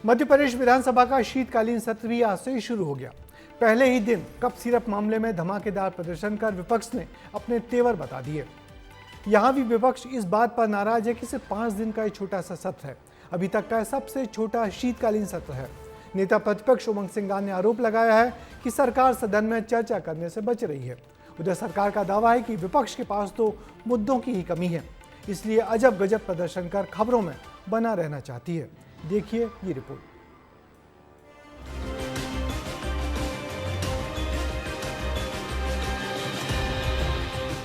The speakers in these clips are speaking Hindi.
मध्य प्रदेश विधानसभा का शीतकालीन सत्र भी आज से ही शुरू हो गया। पहले ही दिन कप सिरप मामले में धमाकेदार प्रदर्शन कर विपक्ष ने अपने तेवर बता दिए। यहां भी विपक्ष इस बात पर नाराज है कि सिर्फ 5 दिन का एक छोटा सा सत्र है, अभी तक का सबसे छोटा शीतकालीन सत्र है। नेता प्रतिपक्ष उमंग सिंगार ने आरोप लगाया है कि सरकार सदन में चर्चा करने से बच रही है। उधर सरकार का दावा है कि विपक्ष के पास तो मुद्दों की ही कमी है, इसलिए अजब गजब प्रदर्शन कर खबरों में बना रहना चाहती है। देखिए ये रिपोर्ट।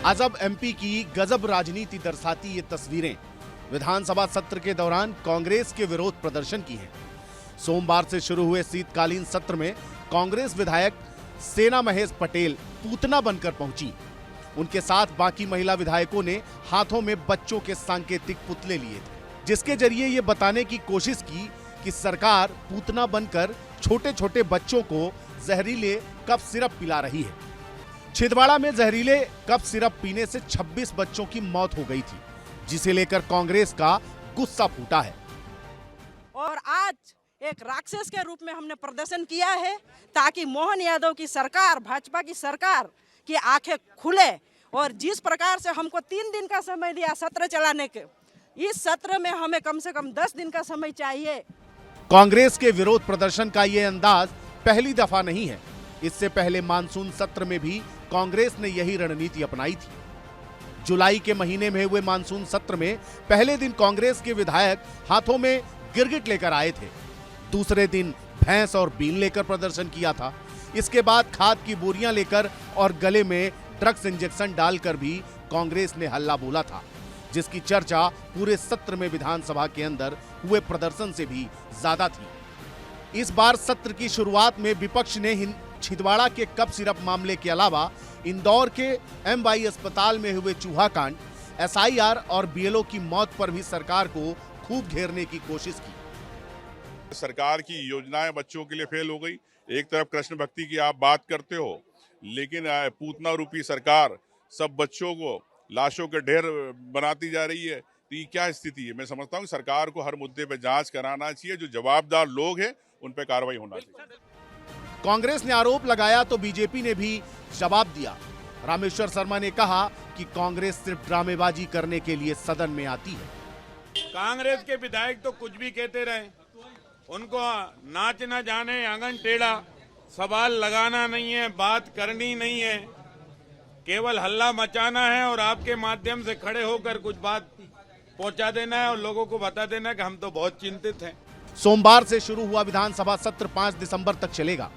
अजब एमपी की गजब राजनीति दर्शाती ये तस्वीरें विधानसभा सत्र के दौरान कांग्रेस के विरोध प्रदर्शन की हैं। सोमवार से शुरू हुए शीतकालीन सत्र में कांग्रेस विधायक सेना महेश पटेल पूतना बनकर पहुंची। उनके साथ बाकी महिला विधायकों ने हाथों में बच्चों के सांकेतिक पुतले लिए थे, जिसके जरिए ये बताने की कोशिश की कि सरकार पूतना बनकर छोटे छोटे बच्चों को जहरीले कफ सिरप पिला रही है। छिंदवाड़ा में जहरीले कफ सिरप पीने से 26 बच्चों की मौत हो गई थी, जिसे लेकर कांग्रेस का गुस्सा फूटा है। और आज एक राक्षस के रूप में हमने प्रदर्शन किया है ताकि मोहन यादव की सरकार, भाजपा की सरकार की आंखें खुले। और जिस प्रकार से हमको 3 दिन का समय दिया सत्र चलाने के, इस सत्र में हमें कम से कम 10 दिन का समय चाहिए। कांग्रेस के विरोध प्रदर्शन का ये अंदाज पहली दफा नहीं है। इससे पहले मानसून सत्र में भी कांग्रेस ने यही रणनीति अपनाई थी। जुलाई के महीने में हुए मानसून सत्र में पहले दिन कांग्रेस के विधायक हाथों में गिरगिट लेकर आए थे। दूसरे दिन भैंस और बीन लेकर प्रदर्शन किया था। इसके बाद खाद की बोरियां लेकर और गले में ड्रग्स इंजेक्शन डालकर भी कांग्रेस ने हल्ला बोला था, जिसकी चर्चा पूरे सत्र में विधानसभा के अंदर हुए प्रदर्शन से भी ज्यादा थी। इस बार सत्र की शुरुआत में विपक्ष ने छिंदवाड़ा के कप सिरप मामले के अलावा इंदौर के एमवाई अस्पताल में हुए चूहा कांड, एसआईआर और बीएलओ की मौत पर भी सरकार को खूब घेरने की कोशिश की। सरकार की योजनाएं बच्चों के लिए फेल हो गई। एक तरफ कृष्ण भक्ति की आप बात करते हो, लेकिन पूतना रूपी सरकार सब बच्चों को लाशों के ढेर बनाती जा रही है। तो ये क्या स्थिति है? मैं समझता हूँ सरकार को हर मुद्दे पे जांच कराना चाहिए। जो जवाबदार लोग हैं उन पे कार्रवाई होना चाहिए। कांग्रेस ने आरोप लगाया तो बीजेपी ने भी जवाब दिया। रामेश्वर शर्मा ने कहा कि कांग्रेस सिर्फ ड्रामेबाजी करने के लिए सदन में आती है। कांग्रेस के विधायक तो कुछ भी कहते रहे, उनको नाच न जाने आंगन टेढ़ा, सवाल लगाना नहीं है, बात करनी नहीं है, केवल हल्ला मचाना है और आपके माध्यम से खड़े होकर कुछ बात पहुंचा देना है और लोगों को बता देना है कि हम तो बहुत चिंतित हैं। सोमवार से शुरू हुआ विधानसभा सत्र 5 दिसंबर तक चलेगा।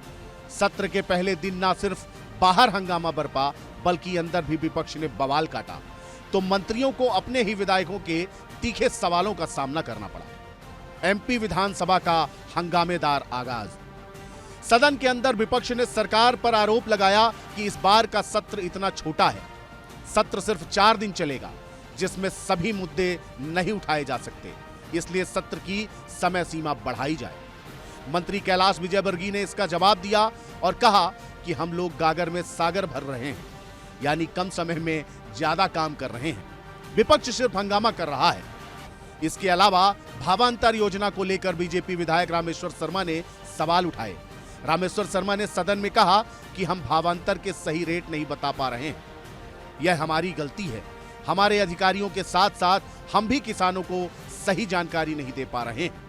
सत्र के पहले दिन न सिर्फ बाहर हंगामा बरपा, बल्कि अंदर भी विपक्ष ने बवाल काटा, तो मंत्रियों को अपने ही विधायकों के तीखे सवालों का सामना करना पड़ा। एमपी विधानसभा का हंगामेदार आगाज। सदन के अंदर विपक्ष ने सरकार पर आरोप लगाया कि इस बार का सत्र इतना छोटा है। सत्र सिर्फ 4 दिन चलेगा, जिसमें सभी मुद्दे नहीं उठाए जा सकते, इसलिए सत्र की समय सीमा बढ़ाई जाए। मंत्री कैलाश विजयवर्गीय ने इसका जवाब दिया और कहा कि हम लोग गागर में सागर भर रहे हैं, यानी कम समय में ज्यादा काम कर रहे हैं। विपक्ष सिर्फ हंगामा कर रहा है। इसके अलावा भावांतर योजना को लेकर बीजेपी विधायक रामेश्वर शर्मा ने सवाल उठाए। रामेश्वर शर्मा ने सदन में कहा कि हम भावांतर के सही रेट नहीं बता पा रहे हैं, यह हमारी गलती है। हमारे अधिकारियों के साथ साथ हम भी किसानों को सही जानकारी नहीं दे पा रहे हैं।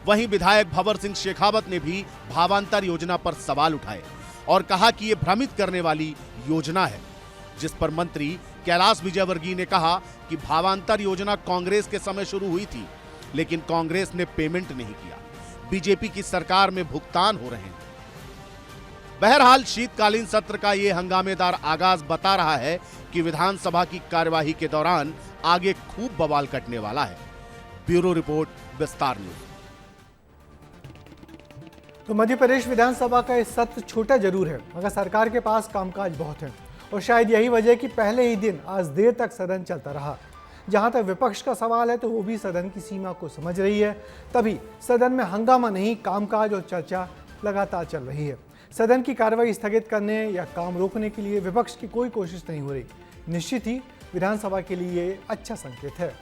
वहीं विधायक भंवर सिंह शेखावत ने भी भावांतर योजना पर सवाल उठाए और कहा कि यह भ्रमित करने वाली योजना है, जिस पर मंत्री कैलाश विजयवर्गीय ने कहा कि भावांतर योजना कांग्रेस के समय शुरू हुई थी, लेकिन कांग्रेस ने पेमेंट नहीं किया। बीजेपी की सरकार में भुगतान हो रहे हैं। बहरहाल शीतकालीन सत्र का यह हंगामेदार आगाज बता रहा है कि विधानसभा की कार्यवाही के दौरान आगे खूब बवाल कटने वाला है। ब्यूरो रिपोर्ट, विस्तार न्यूज। तो मध्य प्रदेश विधानसभा का इस सत्र छोटा जरूर है, मगर सरकार के पास कामकाज बहुत है और शायद यही वजह कि पहले ही दिन आज देर तक सदन चलता रहा। जहां तक विपक्ष का सवाल है तो वो भी सदन की सीमा को समझ रही है, तभी सदन में हंगामा नहीं, कामकाज और चर्चा लगातार चल रही है। सदन की कार्रवाई स्थगित करने या काम रोकने के लिए विपक्ष की कोई कोशिश नहीं हो रही। निश्चित ही विधानसभा के लिए अच्छा संकेत है।